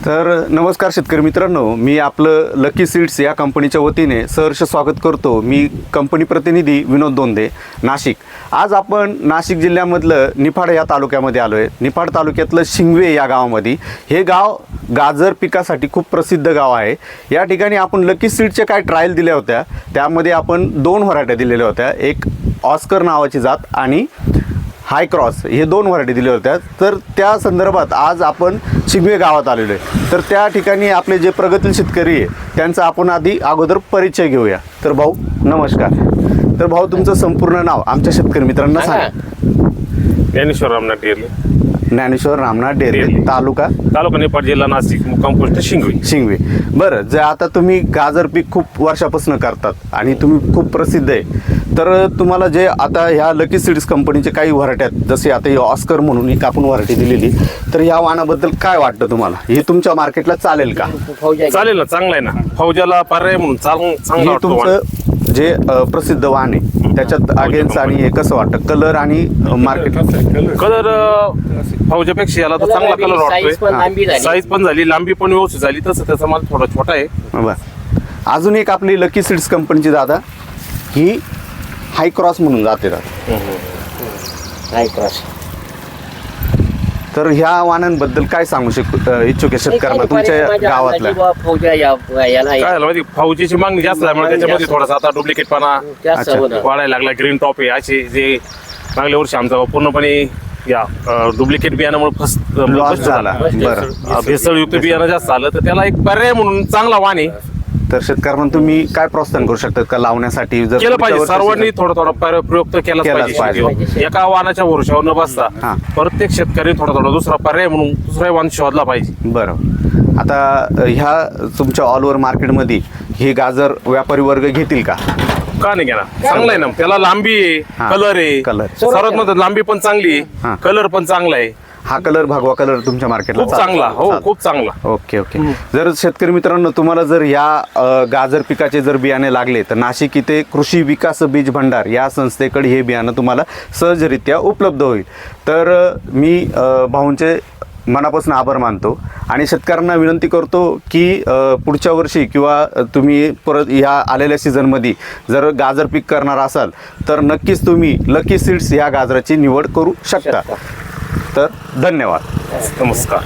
तर नमस्कार शेतकरी मित्रांनो, मी आपलं लकी सीड्स या कंपनीच्या वतीने सहर्ष स्वागत करतो। मी कंपनी प्रतिनिधी विनोद दोंदे, नाशिक। आज आपण नाशिक जिल्ह्यामधलं निफाड या तालुक्यामध्ये आलो आहे। निफाड तालुक्यातलं शिंगवे या गावामध्ये, हे गाव गाजर पिकासाठी खूप प्रसिद्ध गाव आहे। या ठिकाणी आपण लकी सीडचे काय ट्रायल दिल्या होत्या, त्यामध्ये आपण 2 व्हरायट्या दिलेल्या होत्या, एक ऑस्कर नावाची जात आणि हाय क्रॉस, हे 2 व्हरायटी दिल्या होत्या। तर त्या संदर्भात आज आपण शिंगवे गावात आलेलो आहे। तर त्या ठिकाणी आपले जे प्रगतील शेतकरी आहे त्यांचा आपण अगोदर परिचय घेऊया। तर भाऊ नमस्कार। तर भाऊ, तुमचं संपूर्ण नाव आमच्या शेतकरी मित्रांना सांगा। ज्ञानेश्वर रामनाथ डेरे, ज्ञानेश्वर रामनाथ डेरे, तालुका निफाड, जिल्हा नाशिक, मुक्काम पोस्ट शिंगवे। बरं, जे आता तुम्ही गाजर पीक खूप वर्षापासून करतात आणि तुम्ही खूप प्रसिद्ध आहे, तर तुम्हाला जे आता ह्या लकी सीड्स कंपनीचे काही व्हरायटी आहेत, जसे आता ही ऑस्कर म्हणून एक आपण व्हरायटी दिलेली, तर या वाणाबद्दल काय वाटतं तुम्हाला? हे तुमच्या मार्केटला चालेल का? चालेल ना, चांगला आहे ना, फौजाला पर्याय म्हणून चांगला हे तुमचं जे प्रसिद्ध वाण आहे त्याच्यात अगेन्स्ट, आणि हे कसं वाटतं कलर आणि मार्केट? कलर फौजापेक्षा याला तर चांगला कलर वाटतोय, साईज पण झाली, लांबी पण व्यवस्थित झाली, तसं त्याचा माल थोडा छोटा आहे। बरं, अजून एक आपली लकी सीड्स कंपनीची दादा, ही हाय क्रॉस म्हणून जाते दादा, हाय क्रॉस। तर ह्या वाणांबद्दल काय सांगू इच्छुक आहे शेतकऱ्यांना तुमच्या गावातल्या? काय झालं माहिती, फौजीची मागणी जास्त आहे, त्याच्यामध्ये थोडासा आता डुप्लिकेटपणा वाढायला लागला। ग्रीन टॉप आहे, असे जे मागल्या वर्षी आमचा पूर्णपणे या डुप्लिकेट बियाणामुळे लॉस झाला। बरं, भेसळयुक्त बियाणं जास्त आलं, तर त्याला एक पर्याय म्हणून चांगला वाण आहे। तर शेतकऱ्यांना तुम्ही काय प्रोत्साहन करू शकता का लावण्यासाठी? जर केलं पाहिजे, सर्वांनी थोडा प्रयोग तर केलाच पाहिजे। एका वाहनाच्या भरोशावर न बसता प्रत्येक शेतकरी थोडा दुसरा पर्याय म्हणून दुसरा वाहन शोधला पाहिजे। बरोबर। आता ह्या तुमच्या ऑल ओव्हर मार्केटमध्ये हे गाजर व्यापारी वर्ग घेतील का? का नाही घेणार? चांगला आहे ना, त्याला लांबी आहे, कलर आहे, सर्वात महत्त्वाचं लांबी पण चांगली आहे, कलर पण चांगला आहे। हा कलर भगवा कलर तुमच्या मार्केटला खूप चांगला, हो खूप चांगला। Okay okay. जर शेतकरी मित्रांनो तुम्हाला जर या गाजर पिकाचे जर बियाणे लागले, तर नाशिक इथे कृषी विकास बीज भंडार या संस्थेकडे हे बियाणं तुम्हाला सहजरित्या उपलब्ध होईल। तर मी भाऊंचे मनापासून आभार मानतो आणि शेतकऱ्यांना विनंती करतो की पुढच्या वर्षी किंवा तुम्ही परत ह्या आलेल्या सीझनमध्ये जर गाजर पीक करणार असाल तर नक्कीच तुम्ही लकी सीड्स या गाजराची निवड करू शकता। तर धन्यवाद, नमस्कार।